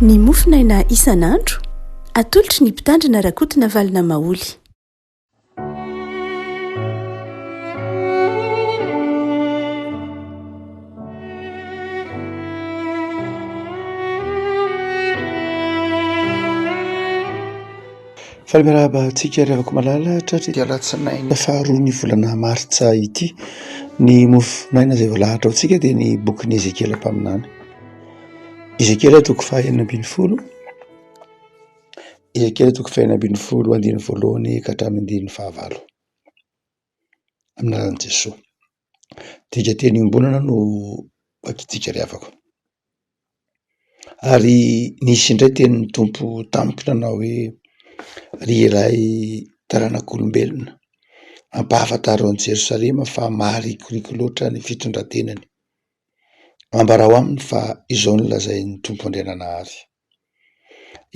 Ny mofinaina isan'andro atolotry ny mpitandrina rakotina valina maoly. Fahamiraba antsika revako malala tratry alatsinainy faharoa ny volana martsa ity. Ny mofinaina izay voalahatra ao antsika dia ny bokin'ny Ezekela mpaminany. Ezekela toko faha 40, Ezekela toko faha 40 andiny voalohany ka hatramin'ny andiny fahavalo. Amin'ny alalan'i Jesosy. Dika teny iombonana no vakitsika revako. Ary nisy indray tenin'ny tompo tampoka nanao hoe: ry iray taranak'olombelona, ampahafantaro an'i Jerosalema fa maharikoriko loatra ny fitondrantenany. Ambarao aminy fa izao no lazain'ny tompo andriananahary: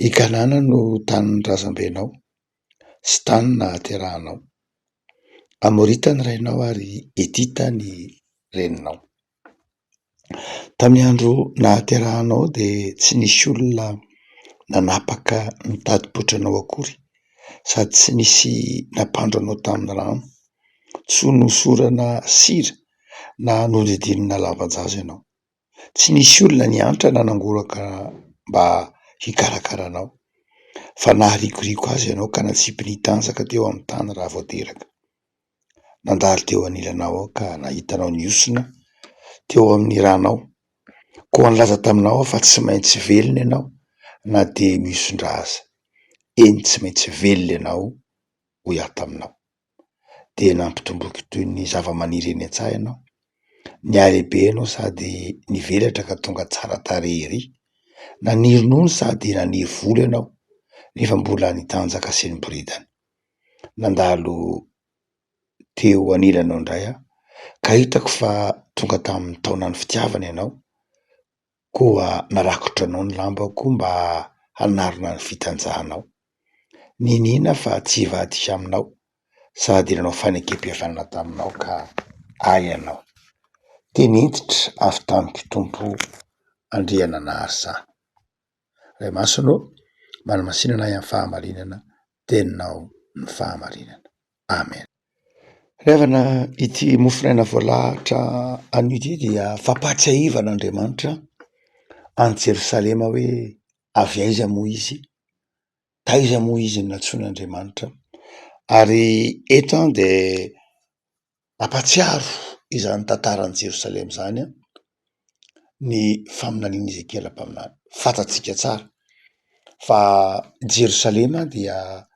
i Kanana no tanin'ny razambenao sy tany nahaterahanao, Amorita ny rainao ary Etita ny reninao. Tamin'ny andro nahaterahanao dia tsy nisy olona nanapaka nitady-potranao akory, sady tsy nisy nampandro anao tamin'ny rano, tsy nosorana sira na nodidinina lamban-jaza ianao. Tsy nisy olona niantra nanangoraka mba hikarakara anao, fa naharikoriko azy ianao ka natsipy nitanjaka teo amin'ny tany raha vao teraka. Nandalo teo anilanao aho ka nahitanao niosona teo amin'ny ranao, koa nilaza taminao aho fa tsy maintsy velona ianao na dia mison-draza. Eny tsy maintsy velona ianao hoy aho taminao. Dia nampitomboky toy ny zava-maniry eny an-tsaha ianao, nialehibe ianao sady nivelatra ka tonga tsara tarehy ery. Naniry nono sady naniry volo ianao nefa mbola nitanjaka sy niboridana. Nandalo teo anilanao indray aho ka hitako fa tonga tamin'ny taonan'ny fitiavana ianao, koa narakotra anao ny lambako mba hanarona ny fitanjahanao. Ninina fa tsy hivadika aminao sady nanao fanekem-pihavanana taminao ka ay ianao. Tenentitra avy tamiko tompo andriananahary sahy. Ray masonao manamasinana ahy amin'ny fahamarinana, teninao ny fahamarinana. Amen. Revana ity mofinaina voalahatra anio ity dia fampatsiahivana any Jerosalema hoe avy aiza moa izy, taiza moa izy no natsoin'Andriamanitra. Ary eto dia ampatsiaro izany tantaran'i Jerosalema izany ny faminanian'i Ezekela mpaminany. Fantatsika tsara fa Jerosalema dia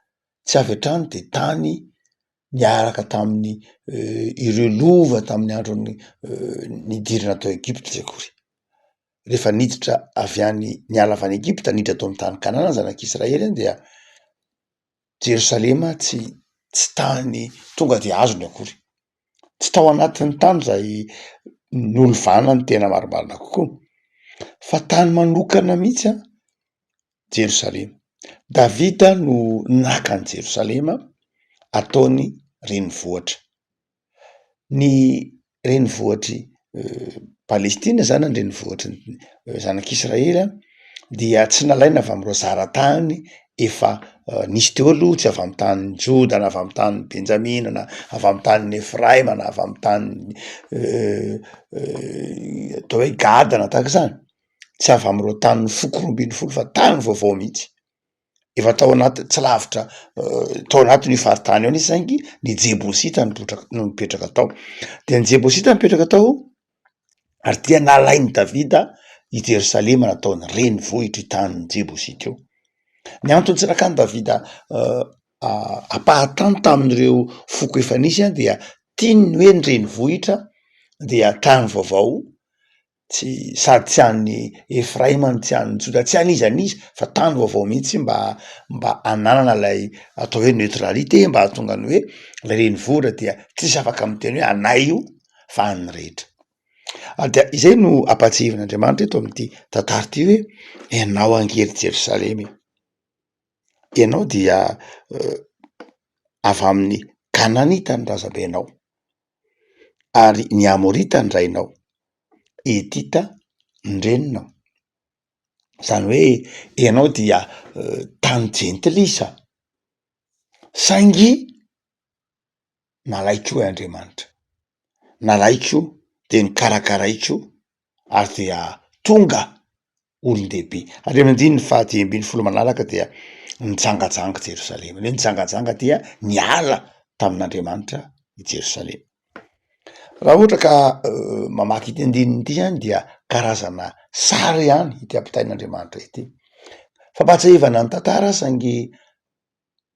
tsy avy hatrany dia tany niaraka tamin'ny ireo lova tamin'ny andron'ny nidirana tao Egypta tsy akory. Rehefa niditra avy any niala avy any Egypta niditra tao amin'ny tany Kanana zanak'Israely dia Jerosalema tsy tany tonga dia azony akory. Tsy tao anatin'ny tany izay nolovana ny tena marimarina kokoa, fa tany manokana mihitsy Jerosalema. Davida no naka an'i Jerosalema ataony renivohitra. Ny renivohitry Palestina zany ny renivohitry zanak'Israely dia tsy nalaina avy amin'ireo zaratany efa nisy teo aloha, tsy avy amin'ny tanin'ny Joda na avy amin'ny tanin'ny Benjamina na avy amin'ny tanin'ny Efraima na avy amin'ny tanin'ny atao hoe Gada na tahaka izany. Tsy avy amin'ireo tanin'ny foko 12 fa tany vaovao mihitsy. Efa tao anaty tsy lavitra tao anatin'io faritany ao nisy saingy ny Jebosita no mipetraka tao. Dia ny Jebosita mipetraka tao ary dia nalain'i Davida i Jerosalema nataony renivohitra i tanin'ny Jebosita io. Ny antony tsy nakan'i Davida ampahantany tamin'ireo foko efa nisy dia tiany hoe ny renivohitra dia tany vaovao, sady tsy an'ny Efraima, tsy an'ny Joda, tsy an'iza n'iza fa tany vaovao mihitsy mba hananana ilay atao hoe neutralité, mba hahatonga ny hoe ilay renivohitra dia tsisy afaka miteny hoe anay io fa an'ny rehetra. Dia izay no ampatsiahin'Andriamanitra eto amin'ity tantara ity hoe ianao angery Jerosalema, ianao dia avy amin'ny Kananita ny razambenao, ary ny Amorita ny rainao, Etita ny reninao. Zany hoe ianao dia tany jentilisa saingy nalaiko Andriamanitra, nalaiko de nikarakaraiko ary dia tonga olon-dehibe. Andriaman'diny ny 15 manaraka dia nijangajanga Jerosalema. Ny hoe nijangajanga dia niala tamin'Andriamanitra i Jerosalema. Raha ohatra ka mamaky ity andininy ity zany dia karazana sary ihany ity ampitain'Andriamanitra ity. Fampatsiahivana ny tantara saingy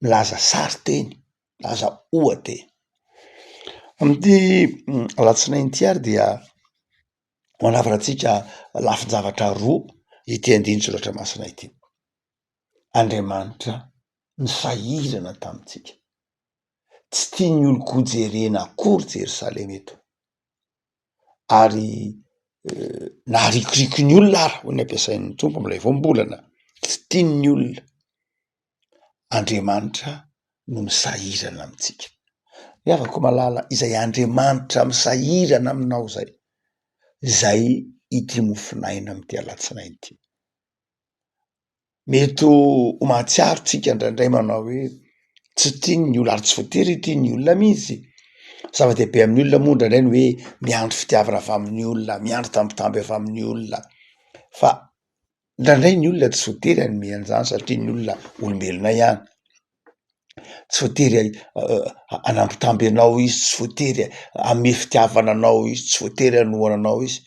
milaza sary teny, milaza ohateny. Amin'ity alatsinainy ity ary dia manavaka antsika lafin-javatra roa ity andiny soratra masina ity. Andriamanitra nisahirana tamitsika, tsy tia ny olo gojerena akory Jerosalema eto, ary naharikoriko ny olona ara ho ny ampiasain'ny tompo am'ilay voambolana, tsy tian'ny olona. Andriamanitra no misahirana amitsika. Afaka malala izay Andriamanitra misahirana aminao zay ity mofinaina am'ty alatsinainy ity. Mety ho mahatsiaro tsika indraindray manao hoe tsy tian'ny olona, ary tsy voatery tian'ny olona mihitsy. Zava-dehibe amin'ny olona moa indraindray ny hoe miandry fitiavana avy amin'ny olona, miandry tambitamby avy amin'ny olona, fa indraindray ny olona tsy voatery hanome an'zany satria ny olona olombelona ihany. Tsy voatery hanambitamby anao izy, tsy voatery hanome fitiavana anao izy, tsy voatery hanohana anao izy,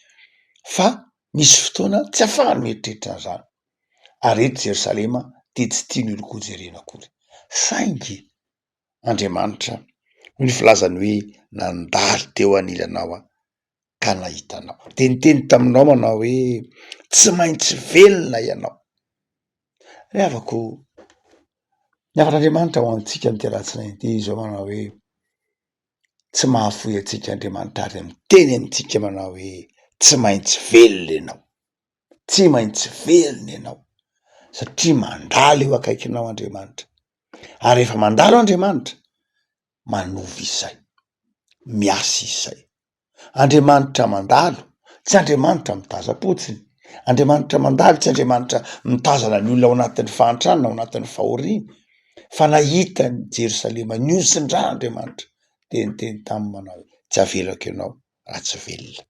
fa misy fotoana tsy ahafahany mieritreritra an'zany. Ary eto Jerosalema de tsy tian'ny olo gojerena akory, saingy Andriamanitra no ny filazany hoe nandalo teo anilanao aho ka nahitanao, de niteny taminao manao hoe tsy maintsy velona ianao. Havako niavan'Andriamanitra ho antsika am'ty alatsinainy ity zao manao hoe tsy mahafoy atsika Andriamanitra ary miteny amitsika manao hoe tsy maintsy velona ianao, tsy maintsy velona ianao, satria mandalo eo akaikinao Andriamanitra. Ary rehefa mandalo Andriamanitra, manovy izay, miasa izay. Andriamanitra mandalo, tsy Andriamanitra mitaza-potsiny. Andriamanitra mandalo, tsy Andriamanitra mitazana ny olona ao anatin'ny fahantrana, ao anatin'ny fahoriana, fa nahita ny Jerosalema niosin-dra Andriamanitra de niteny taminy manao tsy avelako ianao raha tsy velona.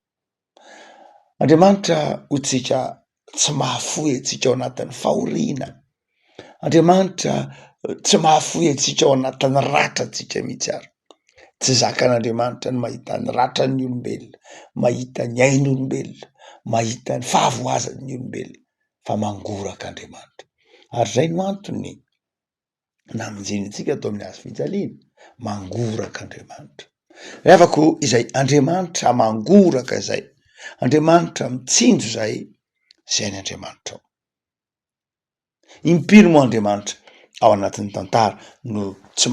Andriamanitra hotsika tsy mahafoy atsika ao anatin'ny fahoriana. Andriamanitra tsy mahafoy atsika ao anatin'ny ratra atsika mihitsy ary. Tsy zakan'Andriamanitra ny mahita ny ratran'ny olombelona, mahita ny ain'olombelona, mahita ny fahavoazan'ny olombelona, fa mangoraka Andriamanitra. Ary zay no antony namonjenitsika atao amin'ny hazofijaliana, mangoraka Andriamanitra. Havako izay Andriamanitra mangoraka zay, Andriamanitra mitsinjo zay ny Andriamanitra ao. Impiry moa Andriamanitra ao anatin'ny tantara no tsy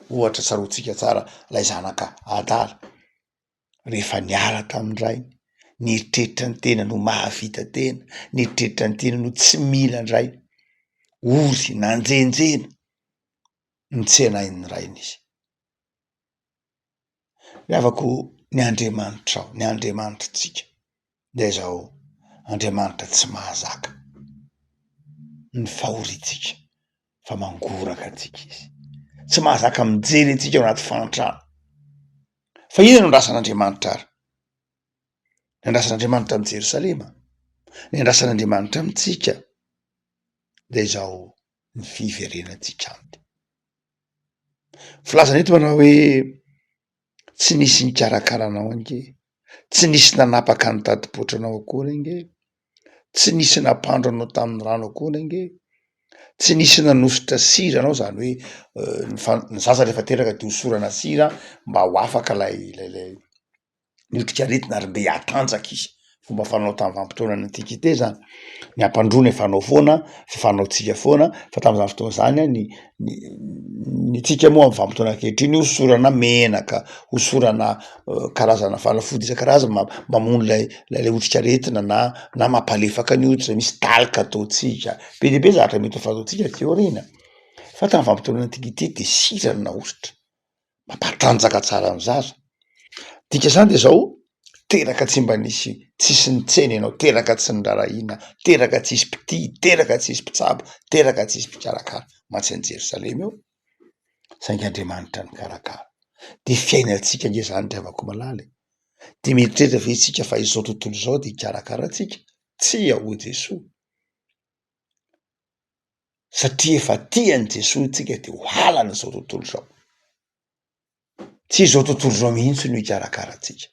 ohatra tsaroantsika tsara lay zanaka Adara. Rehefa niala tamin'ray, nieritreritra ny tena no mahavita tena, nieritreritra ny tena no tsy mila ndray, ory nanjenjena ny tsy enain'ny rainy izy. Havako ny Andriamanitra ao, ny Andriamanitra tsika de zao Andriamanitra tsy mahazaka ny fahoritsika, fa mangoraka atsika izy. Tsy mahazaka mijery atsika ao anaty fahantrana. Fa inona no andrasan'Andriamanitra ary? Ny andrasan'Andriamanitra amin'ny Jerosalema, ny andrasan'Andriamanitra amitsika de zao ny fiverenantsika aminy. Filazana eto manao hoe tsy nisy nikarakaranao ange, tsy nisy nanapaka ny tadi-potranao akory ange, tsy nisy nampandro anao tamin'ny rano akory ange, tsy nisy nanositra sira anao, zany hoe ny zaza rehefa teraka de hosorana sira mba ho afaka lay nodika aretina ary mbe hatanjaka izy. Fomba fanao tamin'ny vanim-potoana antikite zany. Ny ampandroana efanao foana, fifanaontsika foana, fa tam'izany fotoana zany ny tsika moa amin'ny vanim-potoana ankehitriny hosorana menaka, hosorana karazana fanafody isan-karazany mamono lay otrikaretina na mampalefaka ny hoditra, misy taloka ataotsika, be de be zavatra mety ho fataotsika ty aoriana. Fa tamin'ny vanim-potoana antikite de sira no nahosotra, mampatanjaka tsara ny zaza. Dika zany de zao teraka tsy mba nisy tsisy nitseny ianao, teraka tsy nirarahina, teraka tsisy mpity, teraka tsisy mpitsabo, teraka tsisy mpikarakara mantsy Jerosalema eo. Saingy Andriamanitra ny karakara. De fiainantsika nge zany tiavako malala. De mieritreritra ve tsika fa izao tontolo izao de hikarakara tsika? Tsia ho Jesoa. Satria efa tiany Jesoa tsika de ho halana zao tontolo zao. Tsy izao tontolo zao mihitsy no hikarakara tsika.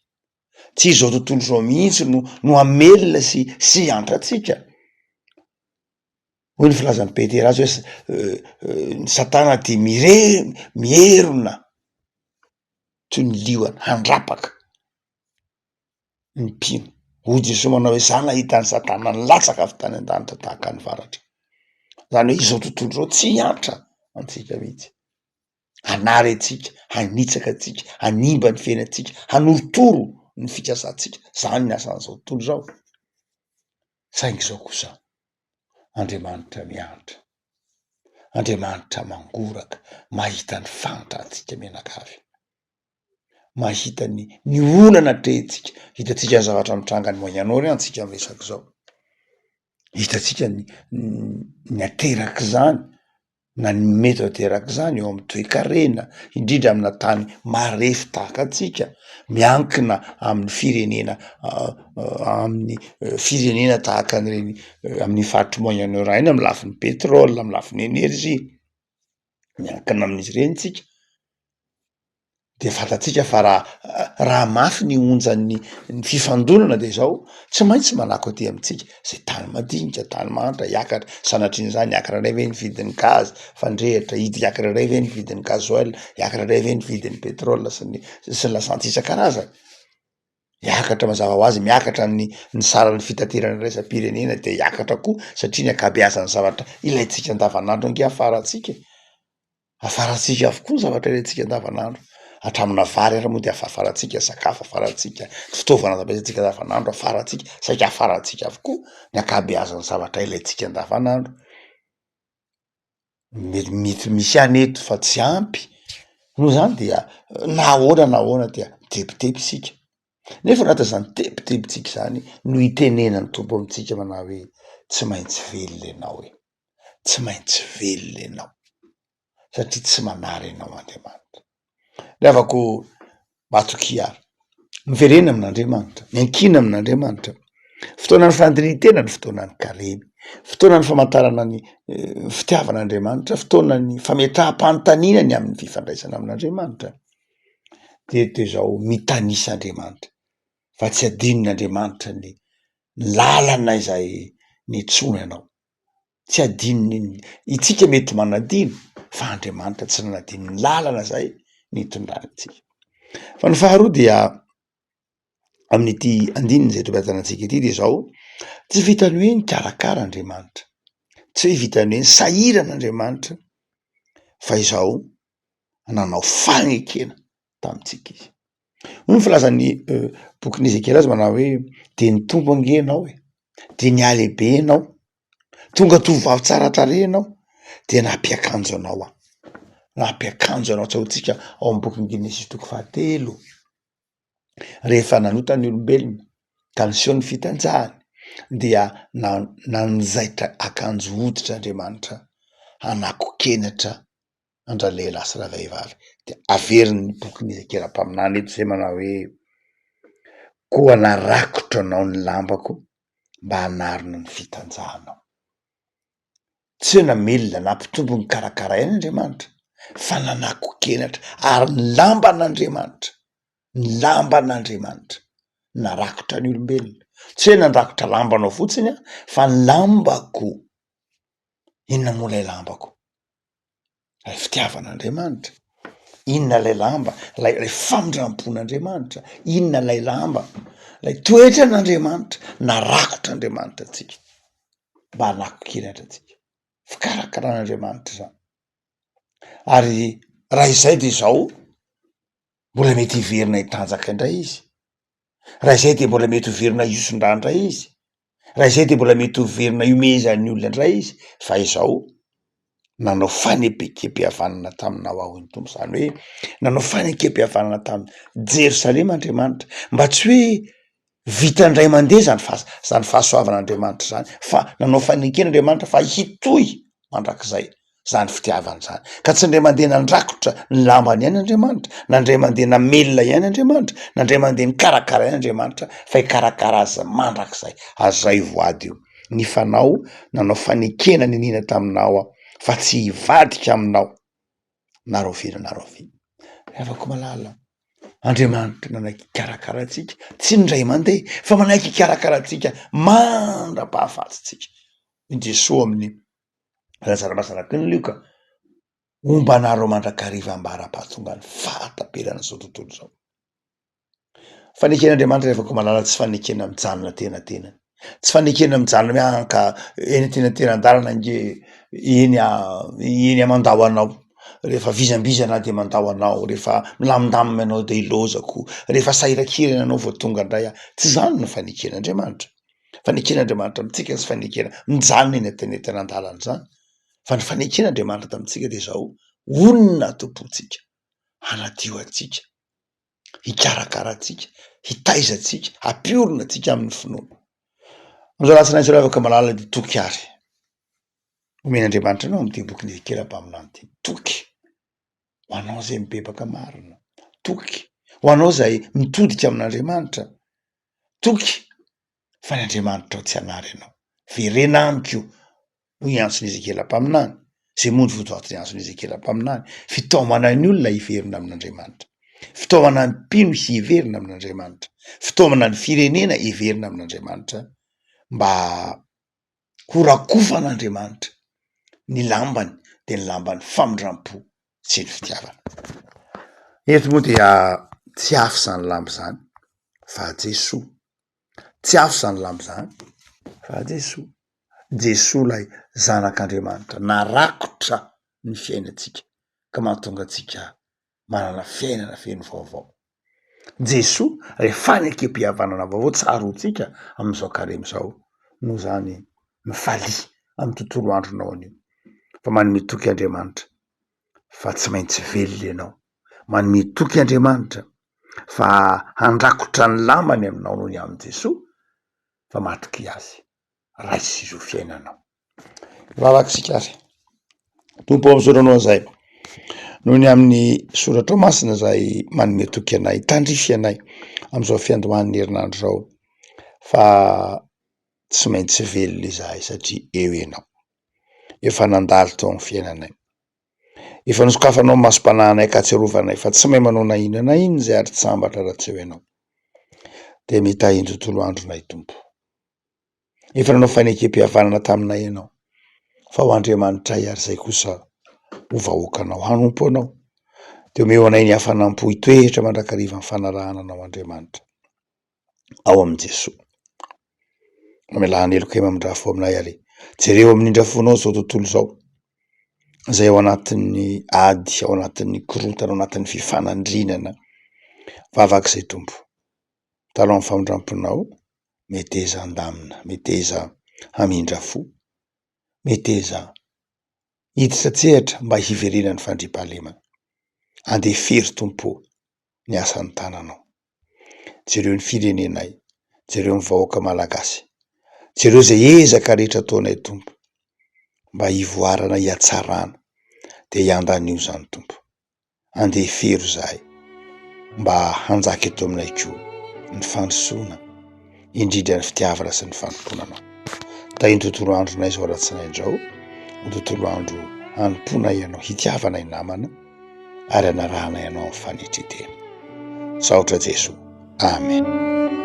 Tsy izao tontolo zao mihitsy no amelona sy antratsika. Hoy ny filazan'ny Petera azy hoe ny Satana de mierona toy ny liona handrapaka ny mpino. Hoy Jesoa manao hoe zany nahitany Satana nilatsaka avy tany an-danitra tahaka ny varatra. Zany hoe izao tontolo zao tsy hiantra antsika mihitsy. Hanary atsika, hanitsaka atsika, hanimba ny fiainantsika, hanorotoro ny fikasantsika. Zany ny asan'izao tontolo zao. Saingy zao kosa Andriamanitra miantra, Andriamanitra mangoraka, mahita ny fantatrantsika menakavy, mahita ny olana trehintsika. Hitatsika ny zavatra mitranga ny moignant orient antsika miresaka zao. Hitatsika ny ateraky zany na ny mety ateraky zany eo amin'ny toe-karena, indrindra amina tany marefo tahaka atsika, miankina amin'ny firenena tahaka an'ireny amin'ny faritry moyen orient iny, amin'ny lafin'ny pétrole, amin'ny lafin'ny énergie, miankina amin'izy ireny tsika. De fantatsika fa raha mafy ny onjan'ny fifandonana de zao tsy maintsy manako aty amintsika zay tany madinika, tany manitra, hiakatra. Sanatrian'izany hiakatra indray ve ny vidin'ny gaz fandrehatra, hiakatra indray ve ny vidin'ny gazoil, hiakatra indray ve ny vidin'ny pétrole sy ny lasantsy isan-karazany. Hiakatra mazava ho azy, miakatra ny saran'ny fitaterana raisam-pirenena de hiakatra koa satria ny ankabeazan'ny zavatra ilaitsika andavanandro ange afaratsika. Afaratsika avokoa ny zavatra ilaitsika andavanandro. Hatramina vary ara moa de afaratsika, sakafo afaratsika, fitaovana ampiasaitsika andavanandro afaratsika, saika afaratsika avokoa ny ankabeazan'ny zavatra ilaitsika andavanandro. Mety misy aneto fa tsy ampy. Noho zany dia na ahoana dia tepitepy sika. Nefa nata zany tepitepitsika zany no itenenany tompo amintsika manao hoe tsy maintsy velona ianao e. Tsy maintsy velona ianao. Satria tsy manary ianao Andriamanitra. Ravako matoky ary. Miverena amin'Andriamanitra, miankina amin'Andriamanitra. Fotoanan'ny fandrinitena ny fotoanan'ny karemy, fotoanan'ny famantarana ny fitiavan'Andriamanitra, fotoanan'ny fametraha-panontaniana ny amin'ny fifandraisana amin'Andriamanitra. De zao mitanisa Andriamanitra, fa tsy adinon'Andriamanitra ny lalana izay nitsoina anao. Tsy adinony itsika mety manadino, fa Andriamanitra tsy nanadino ny lalana zay nitondranintsika. Fa ny faharoa dia amin'ity andininy zay tobatanantsika ity de zao tsy vitany hoe nikarakara Andriamanitra, tsy hoe vitany hoe nisahiran'Andriamanitra, fa izao nanao fanekena tamintsika izy. Hoy ny filazan'ny bokin'ny Ezekiel azy manao hoe de ny tompo ange ianao e, de ny alehibe ianao, tonga tovovavy tsara tarehy ianao, de nampiakanjo anao aho. Nampiakanjo anao, tsahotsika ao amin'ny bokin'ny Genesis toko 3. Rehefa nanota ny olombelona ka niseho ny fitanjahany dia nanjaitra akanjo hoditra Andriamanitra hanakokenatra andra-lehilahy sy ravehivavy. De averin'ny bokin'ny Ezekiel mpaminany eto zay manao hoe koa narakotro anao ny lambako mba hanarina ny fitanjahanao. Tsy hoe namelona nampitombo ny karakara eny Andriamanitra, fa nanakokenatra ary ny lamban'Andriamanitra narakotra ny olombelona. Tsy hoe nandrakotra lambanao fotsiny fa ny lambako. Inona moa lay lambako? Lay fitiavan'Andriamanitra. Inona lay lamba? Lay famindrampon'Andriamanitra. Inona lay lamba? Lay toetran'Andriamanitra narakotra Andriamanitra atsika mba hanakokenatra atsika. Fikarakaran'Andriamanitra zany. Ary raha izay de zao mbola mety hiverina hitanjaka indray izy. Raha izay de mbola mety hiverina hiosondra indray izy. Raha izay de mbola mety hiverina hiomezan'ny olona indray izy. Fa izao nanao fanepekem-pihavanana taminao aho ny tompo, zany hoe nanao fanekem-pihavanana tamin'ny Jerosalema Andriamanitra, mba tsy hoe vita ndray mandeha zany fahasoavan'Andriamanitra zany fa nanao faneken'Andriamanitra fa hitohy mandrakizay zany fitiavany zany ka tsy ndray mandeha nandrakotra ny lambany ihany Andriamanitra na ndray mandeha namelona ihany Andriamanitra na ndray mandeha ny karakara ihany Andriamanitra fa hikarakara azy mandrakizay azay voady io ny fanao nanao fanekena ny nina taminao fa tsy hivadika aminao nareo afaka malala Andriamanitra nanaiky karakara atsika tsy ndray mandeha fa manaiky karakara atsika mandra-pahafatsitsika ny Jesosy amin'ny Lazara masanaky ny Lioka ombanareo mandrakariva ambara-pahatongany fatapelana zao tontolo zao faneken'Andriamanitra afaka malala tsy fanekena mijanona tenatena tsy fanekena mijanona mianka eny tenatena-dalana nge eny amandao anao rehefa vizambizana de mandao anao rehefa milamindamina anao de ilozako rehefa sairakirana anao vao tonga indray tsy zany no faneken'Andriamanitra faneken'Andriamanitra amitsika tsy fanekena mijanona eny tenatena-dalana zany fa ny faneken'Andriamanitra tamitsika de zao onona tompontsika hanadio atsika hikarakara atsika hitaiza atsika hampiorona atsika amin'ny finoana amizao latsinay afaka malala de toky ary omen'Andriamanitra anao am'ty boky Ezekiel-paminany ty toky ho anao zay mibebaka marina toky ho anao zay mitodika amin'Andriamanitra toky fa ny Andriamanitra tsy hanary anao verena amiko ho iantsony Ezekiel-paminany zay moa ny votoatiny iantsony Ezekiel-paminany fitaomana ny olona hiverina amin'Andriamanitra fitaomana ny mpino hiverina amin'Andriamanitra fitaomana ny firenena hiverina amin'Andriamanitra mba horakofan'Andriamanitra ny lambany de ny lambany famindram-po sy ny fitiavana eto moa dia tsy afo zany lambo zany fa Jesosy tsy afo zany lambo zany fa Jesosy lay zanak'Andriamanitra narakotra ny fiainatsika ka mahatonga atsika manana fiainana feno vaovao Jesosy rehefa fanekem-pihavanana vaovao tsaro tsika am'izao karemy zao no zany mifaly amy tontolo andronao anio fa manome toky Andriamanitra fa tsy maintsy velona ianao manome toky Andriamanitra fa handrakotra ny lamany aminao noho ny amin' Jesosy fa matoky azy raisy izo fiainanao lalakisika ary tompo am'zoranao zay noho ny amin'ny soratra masina zay manome toky anay tandrify anay am'izao fiandohan'ny herinandro zao fa tsy maintsy velona izahay satria eo ianao efa nandalo tao amin'ny fiainanay efa nosokafanao masom-panahinay ka atsiarovanay fa tsy mahay manao na ino zay ary tsambatra raha tsy eo ianao de mety ahiny tontolo andronay tompo efa nanao fanekem-pihavanana taminay ianao fa ho Andriamanitra ary zay kosa ho vahoakanao hanompo anao de omeo anay ny hafanampo hitoetra mandrakariva ny fanarahana anao Andriamanitra ao amin'i Jesosy mamelahany eloko ema amindrafo aminay ary jereo amin'indrafonao zao tontolo zao zay ao anatin'ny ady ao anatin'ny korotana ao anatin'ny fifanandrinana vavak'izay tompo talo amin'ny famindramponao meteza andamina meteza hamindrafo meteza hiditra tsehatra mba hiverenany fandriam-pahalema andefery tompo ny asan'ny tananao jereo ny firenenay jereo ny vahoaka malagasy jereo zay ezaka rehetra ataonay tompo mba hivoarana hiatsarana de hiandanio zany tompo andefery zahay mba hanjaka eto aminay ko ny fandrosoana indrindra ny fitiavana sy ny fanomponanao da iny tontolo andronay zao ratsinaindrao ny tontolo andro anompona ianao hitiavana namana ary anarahana ianao amin'ny fanetretena saotra Jesosy amen